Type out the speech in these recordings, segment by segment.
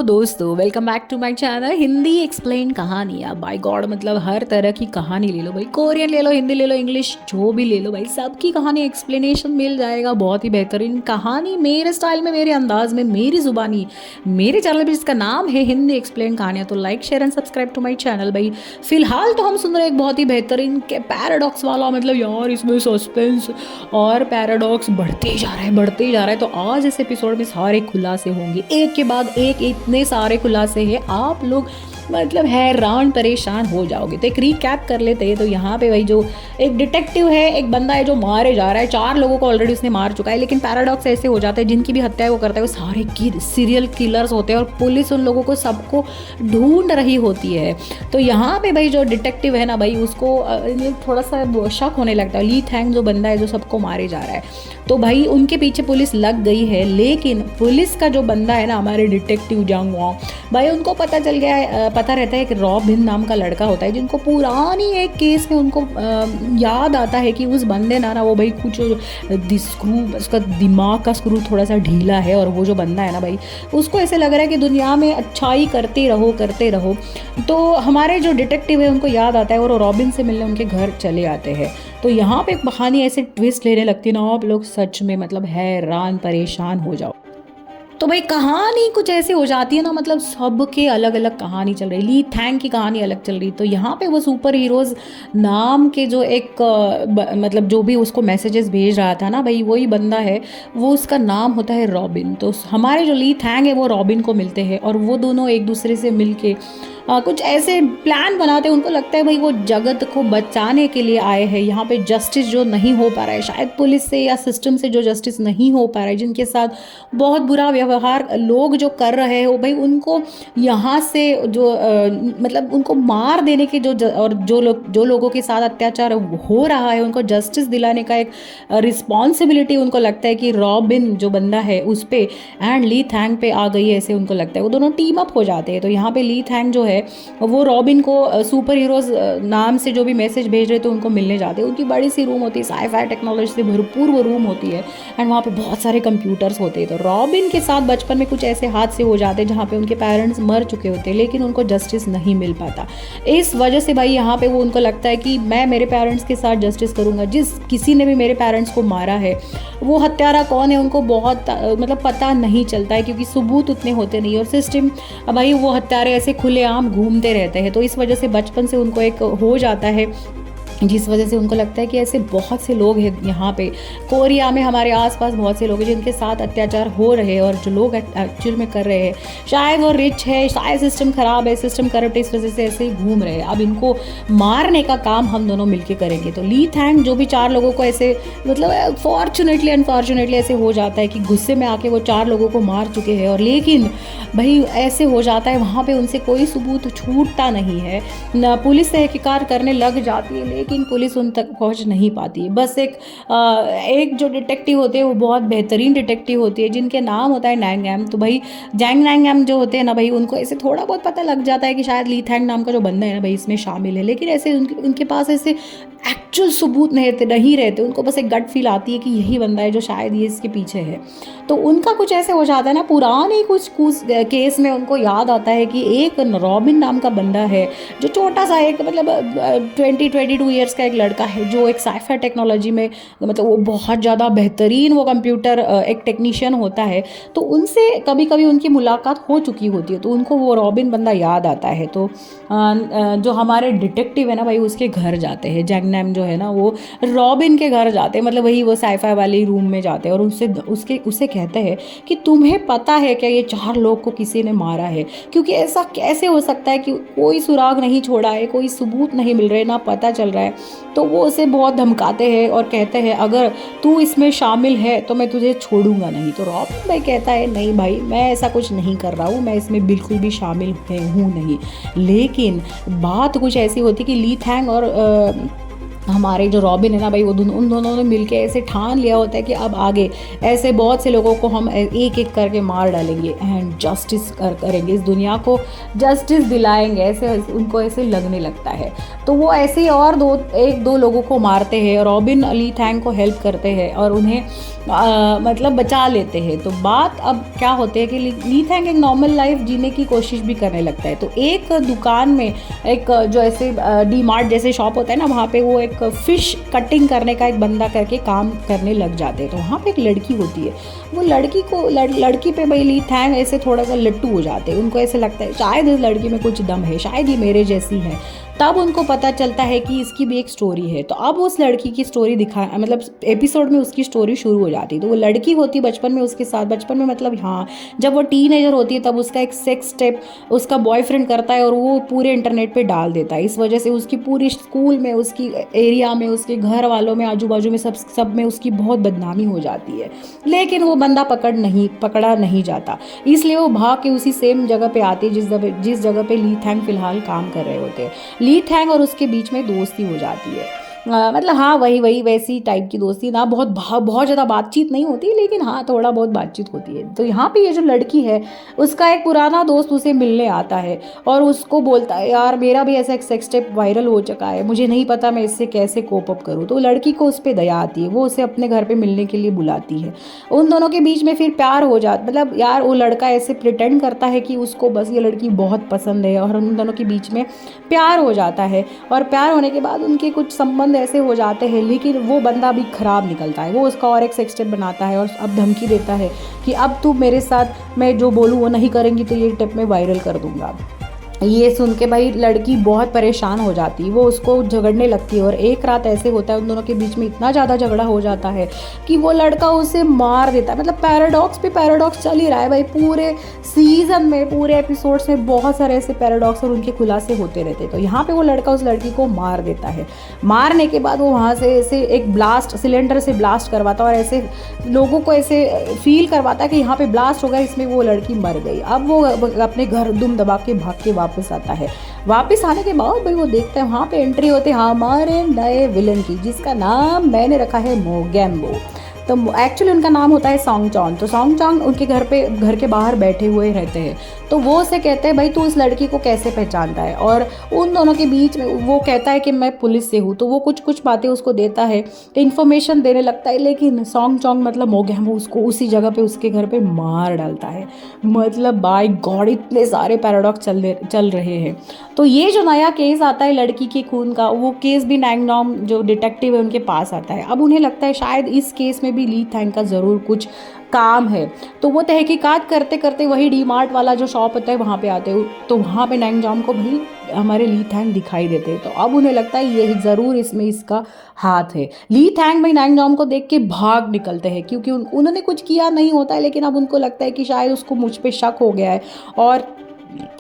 दोस्तों, welcome back to my channel Hindi explain कहानियाँ by God. मतलब हर तरह की कहानी ले लो भाई, कोरियन ले लो, हिंदी ले लो, इंग्लिश जो भी ले लो भाई, सबकी कहानी एक्सप्लेनेशन मिल जाएगा। बहुत ही बेहतरीन कहानी मेरे स्टाइल में, मेरे अंदाज में, मेरी जुबानी, मेरे चैनल पर जिसका नाम है हिंदी एक्सप्लेन कहानियाँ। तो like share and subscribe to my channel भाई। फिलहाल तो हम सुन रहे हैं एक बहुत ही बेहतरीन के पैराडॉक्स वाला, मतलब यार इसमें सस्पेंस और पैराडॉक्स बढ़ते जा रहा है, बढ़ते जा रहा है। तो आज इस एपिसोड में सारे खुलासे होंगे, एक के बाद एक इतने सारे खुलासे हैं, आप लोग मतलब हैरान परेशान हो जाओगे। तो एक रीकैप कर लेते हैं। तो यहाँ पे भाई जो एक डिटेक्टिव है, एक बंदा है जो मारे जा रहा है, 4 लोगों को ऑलरेडी उसने मार चुका है। लेकिन पैराडॉक्स ऐसे हो जाता है, जिनकी भी हत्या वो करता है वो सारे सीरियल किलर्स होते हैं और पुलिस उन लोगों को सबको ढूंढ रही होती है। तो यहाँ पे भाई जो डिटेक्टिव है ना भाई, उसको थोड़ा सा शक होने लगता है। ली थैंग जो बंदा है जो सबको मारे जा रहा है, तो भाई उनके पीछे पुलिस लग गई है। लेकिन पुलिस का जो बंदा है ना, हमारे डिटेक्टिव जांग वांग भाई, उनको पता चल गया है, पता रहता है कि रॉबिन नाम का लड़का होता है, जिनको पुरानी एक केस में उनको याद आता है कि उस बंदे ना वो भाई कुछ स्क्रू, उसका दिमाग का स्क्रू थोड़ा सा ढीला है। और वो जो बंदा है ना भाई, उसको ऐसे लग रहा है कि दुनिया में अच्छाई करते रहो करते रहो। तो हमारे जो डिटेक्टिव है उनको याद आता है और वो रॉबिन से मिलने उनके घर चले आते हैं। तो यहाँ पे कहानी ऐसे ट्विस्ट लेने लगती है ना, आप लोग सच में मतलब हैरान परेशान हो जाओ। तो भाई कहानी कुछ ऐसी हो जाती है ना, मतलब सबके अलग अलग कहानी चल रही। ली थैंग की कहानी अलग चल रही। तो यहाँ पे वो सुपर हीरोज़ नाम के जो एक मतलब जो भी उसको मैसेजेस भेज रहा था ना भाई, वही बंदा है, वो उसका नाम होता है रॉबिन। तो हमारे जो ली थैंग है वो रॉबिन को मिलते हैं और वो दोनों एक दूसरे से मिल के कुछ ऐसे प्लान बनाते हैं। उनको लगता है भाई वो जगत को बचाने के लिए आए हैं। यहाँ पे जस्टिस जो नहीं हो पा रहा है, शायद पुलिस से या सिस्टम से जो जस्टिस नहीं हो पा रहा है, जिनके साथ बहुत बुरा व्यवहार लोग जो कर रहे हैं, वो भाई उनको यहाँ से जो मतलब उनको मार देने के और जो लोगों के साथ अत्याचार हो रहा है उनको जस्टिस दिलाने का एक रिस्पॉन्सिबिलिटी उनको लगता है कि रॉबिन जो बंदा है उस पर एंड ली थैंग पे आ गई है, ऐसे उनको लगता है। वो दोनों टीम अप हो जाते हैं। तो यहाँ पे ली थैंग जो है वो रॉबिन को सुपर हीरोज नाम से जो भी मैसेज भेज रहे थे उनको मिलने जाते हैं। उनकी बड़ी सी रूम होती है, साई-फाई टेक्नोलॉजी से भरपूर वो रूम होती है एंड वहाँ पे बहुत सारे कंप्यूटर्स होते हैं। तो रॉबिन के साथ बचपन में कुछ ऐसे हादसे हो जाते हैं जहाँ पे उनके पेरेंट्स मर चुके होते हैं, लेकिन उनको जस्टिस नहीं मिल पाता। इस वजह से भाई यहाँ पे वो उनको लगता है कि मैं मेरे पेरेंट्स के साथ जस्टिस करूँगा। जिस किसी ने भी मेरे पेरेंट्स को मारा है, वो हत्यारा कौन है उनको बहुत मतलब पता नहीं चलता है, क्योंकि सबूत उतने होते नहीं और सिस्टम भाई वो हत्यारे ऐसे खुलेआम घूमते रहते हैं। तो इस वजह से बचपन से उनको एक हो जाता है, जिस वजह से उनको लगता है कि ऐसे बहुत से लोग हैं यहाँ पे कोरिया में, हमारे आसपास बहुत से लोग हैं जिनके साथ अत्याचार हो रहे हैं और जो लोग एक्चुअल में कर रहे हैं शायद वो रिच है, शायद सिस्टम ख़राब है, सिस्टम करप्ट है, इस वजह से ऐसे ही घूम रहे हैं। अब इनको मारने का काम हम दोनों मिलके करेंगे। तो ली थैंग जो भी 4 लोगों को ऐसे मतलब फॉर्चुनेटली अनफॉर्चुनेटली ऐसे हो जाता है कि गुस्से में आके वो 4 लोगों को मार चुके हैं। और लेकिन भाई ऐसे हो जाता है, वहाँ पे उनसे कोई सबूत छूटता नहीं है ना, पुलिस तहकीकात करने लग जाती है लेकिन पुलिस उन तक पहुँच नहीं पाती है। बस एक जो डिटेक्टिव होते हैं वो बहुत बेहतरीन डिटेक्टिव होती है, जिनके नाम होता है नैंगएम। तो भाई जैंग नैंगएम जो होते हैं ना भाई, उनको ऐसे थोड़ा बहुत पता लग जाता है कि शायद ली थैंग नाम का जो बंदा है ना भाई इसमें शामिल है, लेकिन ऐसे उनके पास ऐसे एक्चुअल सबूत नहीं रहते। उनको बस एक गट फील आती है कि यही बंदा है जो शायद ये इसके पीछे है। तो उनका कुछ ऐसे हो जाता है ना, पुराने कुछ केस में उनको याद आता है कि एक रॉबिन नाम का बंदा है जो छोटा सा एक मतलब 22 ईयर्स का एक लड़का है, जो एक साइफाई टेक्नोलॉजी में मतलब वो बहुत ज़्यादा बेहतरीन वो कंप्यूटर एक टेक्नीशियन होता है। तो उनसे कभी कभी उनकी मुलाकात हो चुकी होती है, तो उनको वो रॉबिन बंदा याद आता है। तो जो हमारे डिटेक्टिव है ना भाई उसके घर जाते हैं, जैंगनैम जो है ना वो रॉबिन के घर जाते हैं, मतलब वही वो साइफाई वाली रूम में जाते हैं और उसे कहते हैं कि तुम्हें पता है क्या ये 4 लोग को किसी ने मारा है, क्योंकि ऐसा कैसे हो सकता है कि कोई सुराग नहीं छोड़ा है, कोई सबूत नहीं मिल रहे, ना पता चल रहा है। तो वो उसे बहुत धमकाते हैं और कहते हैं अगर तू इसमें शामिल है तो मैं तुझे छोड़ूंगा नहीं। तो रॉबिन भाई कहता है नहीं भाई, मैं ऐसा कुछ नहीं कर रहा हूँ, मैं इसमें बिल्कुल भी शामिल हूँ नहीं। लेकिन बात कुछ ऐसी होती कि ली थैंग और हमारे जो रॉबिन है ना भाई, वो उन दोनों ने मिलके ऐसे ठान लिया होता है कि अब आगे ऐसे बहुत से लोगों को हम एक एक करके मार डालेंगे एंड जस्टिस करेंगे, इस दुनिया को जस्टिस दिलाएंगे, ऐसे उनको ऐसे लगने लगता है। तो वो ऐसे ही और एक दो लोगों को मारते हैं, रॉबिन ली थैंग को हेल्प करते हैं और उन्हें मतलब बचा लेते हैं। तो बात अब क्या होती है कि ली थैंग एक नॉर्मल लाइफ जीने की कोशिश भी करने लगता है। तो एक दुकान में एक जो ऐसे डी मार्ट जैसे शॉप होता है ना, वहाँ पे वो एक फ़िश कटिंग करने का एक बंदा करके काम करने लग जाते हैं। तो वहाँ पे एक लड़की होती है, वो लड़की को लड़की पे भाई ली थैंग ऐसे थोड़ा सा लट्टू हो जाते हैं। उनको ऐसे लगता है शायद इस लड़की में कुछ दम है, शायद ये मेरे जैसी है। तब उनको पता चलता है कि इसकी भी एक स्टोरी है। तो अब उस लड़की की स्टोरी मतलब एपिसोड में उसकी स्टोरी शुरू हो जाती है। तो वो लड़की होती है बचपन में उसके साथ, बचपन में मतलब हाँ, जब वो टीनेजर होती है तब उसका एक सेक्स टेप उसका बॉयफ्रेंड करता है और वो पूरे इंटरनेट पे डाल देता है। इस वजह से उसकी पूरी स्कूल में, उसकी एरिया में, उसके घर वालों में, आजू बाजू में सब में उसकी बहुत बदनामी हो जाती है। लेकिन वो बंदा पकड़ा नहीं जाता, इसलिए वो भाग के उसी सेम जगह पे आती है जिस जगह पे ली थैंग फिलहाल काम कर रहे होते हैं। ली थैंग और उसके बीच में दोस्ती हो जाती है। मतलब हाँ, वही वैसी टाइप की दोस्ती ना, बहुत ज़्यादा बातचीत नहीं होती, लेकिन हाँ थोड़ा बहुत बातचीत होती है। तो यहाँ पे ये जो लड़की है, उसका एक पुराना दोस्त उसे मिलने आता है और उसको बोलता है यार मेरा भी ऐसा एक सेक्स टेप वायरल हो चुका है, मुझे नहीं पता मैं इससे कैसे कोप अप करूँ। तो लड़की को उस पर दया आती है, वो उसे अपने घर पर मिलने के लिए बुलाती है। उन दोनों के बीच में फिर प्यार हो जाता, मतलब यार वो लड़का ऐसे प्रिटेंड करता है कि उसको बस ये लड़की बहुत पसंद है और उन दोनों के बीच में प्यार हो जाता है। और प्यार होने के बाद उनके कुछ संबंध ऐसे हो जाते हैं, लेकिन वो बंदा भी खराब निकलता है। वो उसका और एक सेक्स टेप बनाता है और अब धमकी देता है कि अब तू मेरे साथ मैं जो बोलूँ वो नहीं करेंगी तो ये टेप मैं वायरल कर दूंगा। ये सुन के भाई लड़की बहुत परेशान हो जाती है, वो उसको झगड़ने लगती है। और एक रात ऐसे होता है उन दोनों के बीच में इतना ज़्यादा झगड़ा हो जाता है कि वो लड़का उसे मार देता है। मतलब पैराडॉक्स पे पैराडॉक्स चल ही रहा है भाई, पूरे सीजन में, पूरे एपिसोड्स में बहुत सारे ऐसे पैराडॉक्स और उनके खुलासे होते रहते हैं। तो यहाँ पे वो लड़का उस लड़की को मार देता है। मारने के बाद वो वहाँ से ऐसे एक ब्लास्ट सिलेंडर से ब्लास्ट करवाता है और ऐसे लोगों को ऐसे फील करवाता है कि यहाँ पे ब्लास्ट हो गया, इसमें वो लड़की मर गई। अब वो अपने घर दुम दबा के भाग के वापस आता है। वापस आने के बाद भाई वो देखता है वहाँ पे एंट्री होते हैं हमारे नए विलन की, जिसका नाम मैंने रखा है मोगैम्बो। तो एक्चुअली उनका नाम होता है सॉन्ग चॉन्ग। तो सॉन्ग चॉन्ग उनके घर के बाहर बैठे हुए रहते हैं। तो वो उसे कहते हैं भाई तू इस लड़की को कैसे पहचानता है, और उन दोनों के बीच में वो कहता है कि मैं पुलिस से हूँ। तो वो कुछ बातें उसको देता है, इन्फॉर्मेशन देने लगता है, लेकिन सॉन्ग चॉन्ग मतलब मोगैम्बो उसको उसी जगह पे उसके घर पे मार डालता है। मतलब बाय गॉड इतने सारे पैराडॉक्स चल रहे हैं। तो ये जो नया केस आता है लड़की के खून का, वो केस भी नैंगनॉम जो डिटेक्टिव है उनके पास आता है। अब उन्हें लगता है शायद इस केस में भी ली थैंग का ज़रूर कुछ काम है। तो वो तहकीकात करते करते वही डी मार्ट वाला जो शॉप होता है वहाँ पे आते हो। तो वहाँ पे नैंगनॉम को भाई हमारे ली थैंग दिखाई देते हैं। तो अब उन्हें लगता है ये ज़रूर इसमें इसका हाथ है। ली थैंग भाई नैंगनॉम को देख के भाग निकलते हैं, क्योंकि उन्होंने कुछ किया नहीं होता है, लेकिन अब उनको लगता है कि शायद उसको मुझ पे शक हो गया है और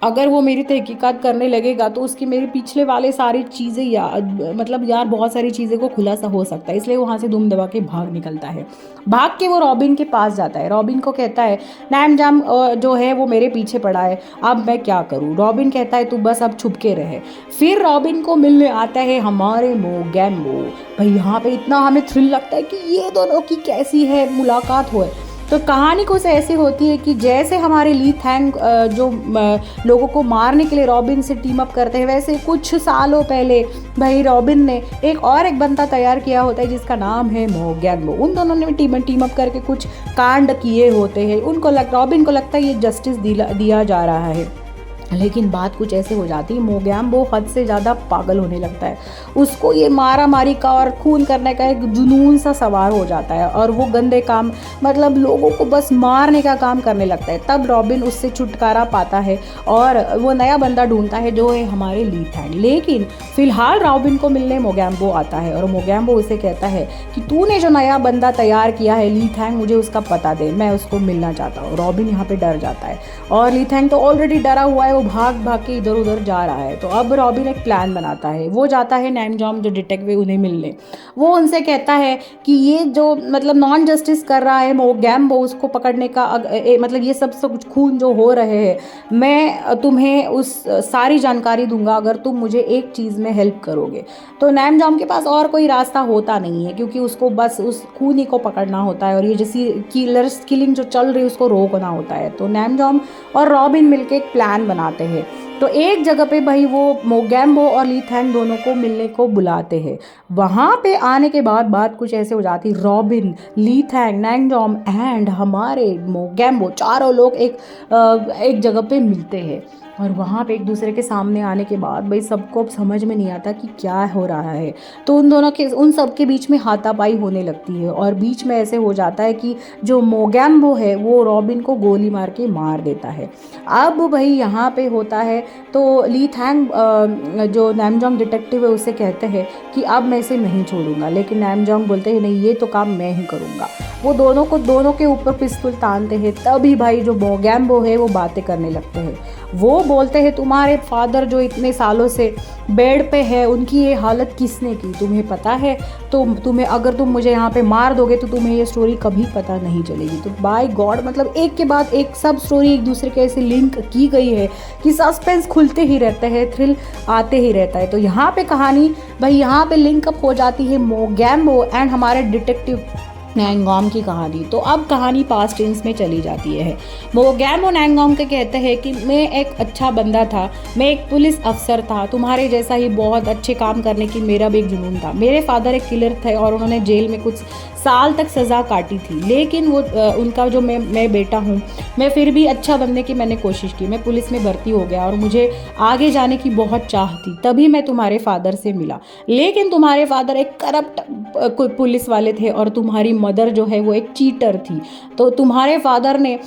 अगर वो मेरी तहकीकात करने लगेगा तो उसकी मेरे पिछले वाले सारी चीज़ें यार बहुत सारी चीज़ें को खुलासा हो सकता है। इसलिए वहाँ से दुम दबा के भाग निकलता है। भाग के वो रॉबिन के पास जाता है। रॉबिन को कहता है नैंगनॉम जो है वो मेरे पीछे पड़ा है, अब मैं क्या करूँ। रॉबिन कहता है तू बस अब छुप के रहे। फिर रॉबिन को मिलने आता है हमारे मोगैम्बो। भाई यहाँ पे इतना हमें थ्रिल लगता है कि ये दोनों की कैसी है मुलाकात हो। तो कहानी कुछ ऐसी होती है कि जैसे हमारे ली थैंग जो लोगों को मारने के लिए रॉबिन से टीम अप करते हैं, वैसे कुछ सालों पहले भाई रॉबिन ने एक बंदा तैयार किया होता है जिसका नाम है मोगैम्बो। उन दोनों ने टीम अप करके कुछ कांड किए होते हैं। रॉबिन को लगता है ये जस्टिस दिया जा रहा है, लेकिन बात कुछ ऐसे हो जाती है मोगैम्बो हद से ज़्यादा पागल होने लगता है। उसको ये मारा मारी का और खून करने का एक जुनून सा सवार हो जाता है और वो गंदे काम मतलब लोगों को बस मारने का काम करने लगता है। तब रॉबिन उससे छुटकारा पाता है और वो नया बंदा ढूंढता है जो है हमारे ली थैंग। लेकिन फिलहाल रॉबिन को मिलने मोगैम्बो आता है और मोगैम्बो उसे कहता है कि तूने जो नया बंदा तैयार किया है ली थैंग, मुझे उसका पता दे, मैं उसको मिलना चाहता हूँ। रॉबिन यहाँ पे डर जाता है और ली थैंग तो ऑलरेडी डरा हुआ है, वो भाग भाग के इधर उधर जा रहा है। तो अब रॉबिन एक प्लान बनाता है, वो जाता है नैमजॉम जो डिटेक्टिव उन्हें मिलने। वो उनसे कहता है कि ये जो मतलब नॉन जस्टिस कर रहा है मोगैम्बो, उसको पकड़ने का मतलब ये सब कुछ खून जो हो रहे हैं, मैं तुम्हें उस सारी जानकारी दूंगा अगर तुम मुझे एक चीज़ में हेल्प करोगे। तो नैमजॉम के पास और कोई रास्ता होता नहीं है, क्योंकि उसको बस उस खूनी को पकड़ना होता है और ये जैसी किलिंग जो चल रही है उसको रोकना होता है। तो नैमजॉम और रॉबिन मिलकर एक प्लान बनाते हैं। तो एक जगह पे भाई वो मोगैम्बो और ली थैंग दोनों को मिलने को बुलाते हैं। वहाँ पे आने के बाद बात कुछ ऐसे हो जाती, रॉबिन, ली थैंग, नैंगजॉम एंड हमारे मोगैम्बो चारों लोग एक जगह पे मिलते हैं। और वहाँ पे एक दूसरे के सामने आने के बाद भाई सबको अब समझ में नहीं आता कि क्या हो रहा है। तो उन सब के बीच में हाथापाई होने लगती है और बीच में ऐसे हो जाता है कि जो मोगैम्बो है वो रॉबिन को गोली मार के मार देता है। अब भाई यहाँ पे होता है तो ली थैंग जो नैमजॉन्ग डिटेक्टिव है उसे कहते हैं कि अब मैं इसे नहीं छोड़ूंगा, लेकिन नैमजॉन्ग बोलते हैं नहीं, ये तो काम मैं ही करूँगा। वो दोनों के ऊपर पिस्तौल तानते हैं। तभी भाई जो मोगैम्बो है वो बातें करने लगते हैं। वो बोलते हैं तुम्हारे फादर जो इतने सालों से बेड पे है उनकी ये हालत किसने की, तुम्हें पता है? तो तुम्हें अगर तुम मुझे यहाँ पे मार दोगे तो तुम्हें ये स्टोरी कभी पता नहीं चलेगी। तो बाय गॉड मतलब एक के बाद एक सब स्टोरी एक दूसरे के ऐसे लिंक की गई है कि सस्पेंस खुलते ही रहते हैं, थ्रिल आते ही रहता है। तो यहाँ पे कहानी भाई यहाँ पे लिंकअप हो जाती है मोगैम्बो एंड हमारे डिटेक्टिव नैंगॉम की कहानी। तो अब कहानी पास्ट टेंस में चली जाती है। मोगैम्बो नैंगॉम के कहते हैं कि मैं एक अच्छा बंदा था, मैं एक पुलिस अफसर था, तुम्हारे जैसा ही बहुत अच्छे काम करने की मेरा भी एक जुनून था। मेरे फादर एक किलर थे और उन्होंने जेल में कुछ साल तक सज़ा काटी थी, लेकिन वो उनका जो मैं बेटा हूँ, मैं फिर भी अच्छा बनने की मैंने कोशिश की। मैं पुलिस में भर्ती हो गया और मुझे आगे जाने की बहुत चाह थी, तभी मैं तुम्हारे फादर से मिला। लेकिन तुम्हारे फादर एक करप्ट पुलिस वाले थे और तुम्हारी मदर जो है वो एक चीटर थी। तो तुम्हारे फादर ने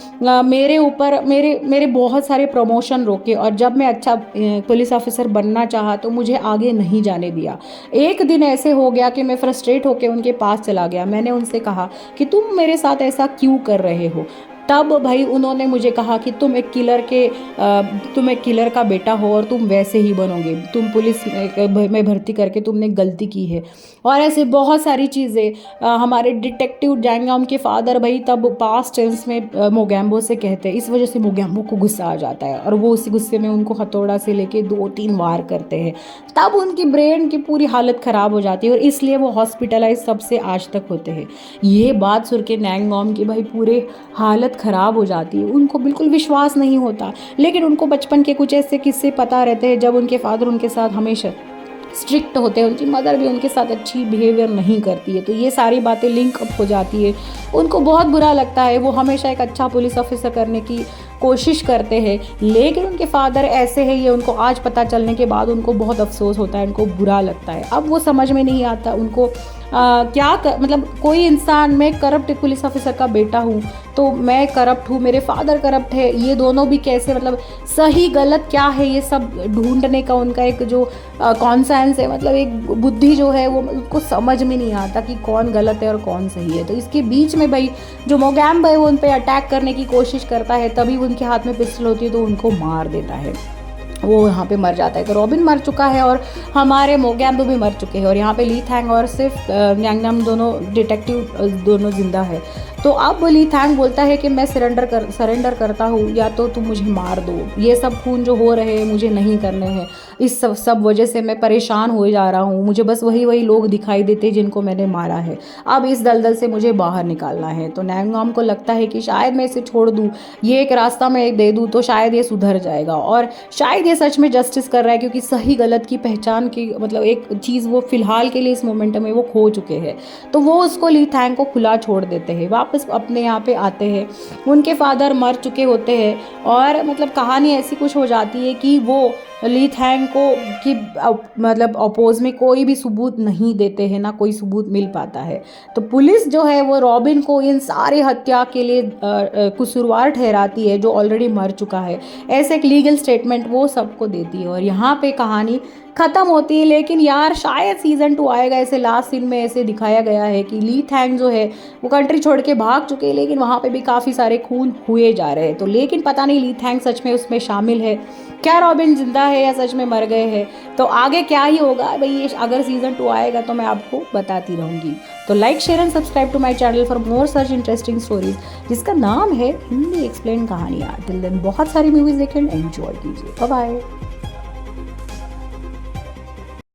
मेरे ऊपर मेरे बहुत सारे प्रमोशन रोके और जब मैं अच्छा पुलिस ऑफिसर बनना चाहा तो मुझे आगे नहीं जाने दिया। एक दिन ऐसे हो गया कि मैं फ्रस्ट्रेट होकर उनके पास चला गया। मैंने उनसे कहा कि तुम मेरे साथ ऐसा क्यों कर रहे हो। तब भाई उन्होंने मुझे कहा कि तुम एक किलर का बेटा हो और तुम वैसे ही बनोगे, तुम पुलिस में भर्ती करके तुमने गलती की है। और ऐसे बहुत सारी चीज़ें हमारे डिटेक्टिव जैंगॉम के फादर भाई तब पास्ट टेंस में मोगैम्बो से कहते हैं। इस वजह से मोगैम्बो को गुस्सा आ जाता है और वो उसी गुस्से में उनको हथौड़ा से लेके 2-3 वार करते हैं। तब उनकी ब्रेन की पूरी हालत ख़राब हो जाती है और इसलिए वो हॉस्पिटलाइज सबसे आज तक होते हैं। ये बात सुन के नैंगॉम की भाई पूरे हालत ख़राब हो जाती है, उनको बिल्कुल विश्वास नहीं होता। लेकिन उनको बचपन के कुछ ऐसे किस्से पता रहते हैं जब उनके फादर उनके साथ हमेशा स्ट्रिक्ट होते हैं, उनकी मदर भी उनके साथ अच्छी बिहेवियर नहीं करती है। तो ये सारी बातें लिंक अप हो जाती है। उनको बहुत बुरा लगता है, वो हमेशा एक अच्छा पुलिस ऑफिसर करने की कोशिश करते हैं, लेकिन उनके फादर ऐसे हैं, ये उनको आज पता चलने के बाद उनको बहुत अफसोस होता है, उनको बुरा लगता है। अब वो समझ में नहीं आता उनको मतलब कोई इंसान, मैं करप्ट पुलिस ऑफिसर का बेटा हूँ तो मैं करप्ट हूँ, मेरे फादर करप्ट है, ये दोनों भी कैसे, मतलब सही गलत क्या है ये सब ढूंढने का उनका एक जो कॉन्सेंस है, मतलब एक बुद्धि जो है वो उनको समझ में नहीं आता कि कौन गलत है और कौन सही है। तो इसके बीच में भाई जो मोगैम्बो है वो उन पर अटैक करने की कोशिश करता है, तभी उनके हाथ में पिस्टल होती है तो उनको मार देता है, वो यहाँ पे मर जाता है। तो रॉबिन मर चुका है और हमारे मोगैम्बो भी मर चुके हैं और यहाँ पे ली थैंग और सिर्फ नैंगनाम दोनों डिटेक्टिव दोनों जिंदा है। तो अब ली थैंग बोलता है कि मैं सरेंडर करता हूँ या तो तुम मुझे मार दो, ये सब खून जो हो रहे हैं मुझे नहीं करने हैं, इस सब वजह से मैं परेशान हो जा रहा हूँ, मुझे बस वही लोग दिखाई देते जिनको मैंने मारा है, अब इस दलदल से मुझे बाहर निकालना है। तो नैंगनाम को लगता है कि शायद मैं इसे छोड़ दूँ, ये एक रास्ता मैं दे दूँ तो शायद ये सुधर जाएगा और शायद ये सच में जस्टिस कर रहा है, क्योंकि सही गलत की पहचान की मतलब एक चीज़ वो फिलहाल के लिए इस मोमेंट में वो खो चुके हैं। तो वो उसको ली थैंग को खुला छोड़ देते हैं, वापस अपने यहाँ पे आते हैं। उनके फादर मर चुके होते हैं और मतलब कहानी ऐसी कुछ हो जाती है कि वो ली थैंग को कि मतलब अपोज में कोई भी सबूत नहीं देते हैं, ना कोई सबूत मिल पाता है। तो पुलिस जो है वो रॉबिन को इन सारी हत्या के लिए कसूरवार ठहराती है, जो ऑलरेडी मर चुका है। ऐसे एक लीगल स्टेटमेंट वो सबको देती है और यहाँ पे कहानी ख़त्म होती है। लेकिन यार शायद सीज़न 2 आएगा, ऐसे लास्ट सीन में ऐसे दिखाया गया है कि ली थैंग जो है वो कंट्री छोड़ के भाग चुके हैं, लेकिन वहाँ पे भी काफ़ी सारे खून हुए जा रहे हैं। तो लेकिन पता नहीं ली थैंग सच में उसमें शामिल है, क्या रॉबिन जिंदा है या सच में मर गए हैं, तो आगे क्या ही होगा भाई, ये अगर सीज़न 2 आएगा तो मैं आपको बताती रहूँगी। तो like share and subscribe to my channel for more such interesting stories, जिसका नाम है हिंदी एक्सप्लेन कहानियाँ। टिल देन बहुत सारी मूवीज़ देखें, एंजॉय कीजिए, बाय बाय।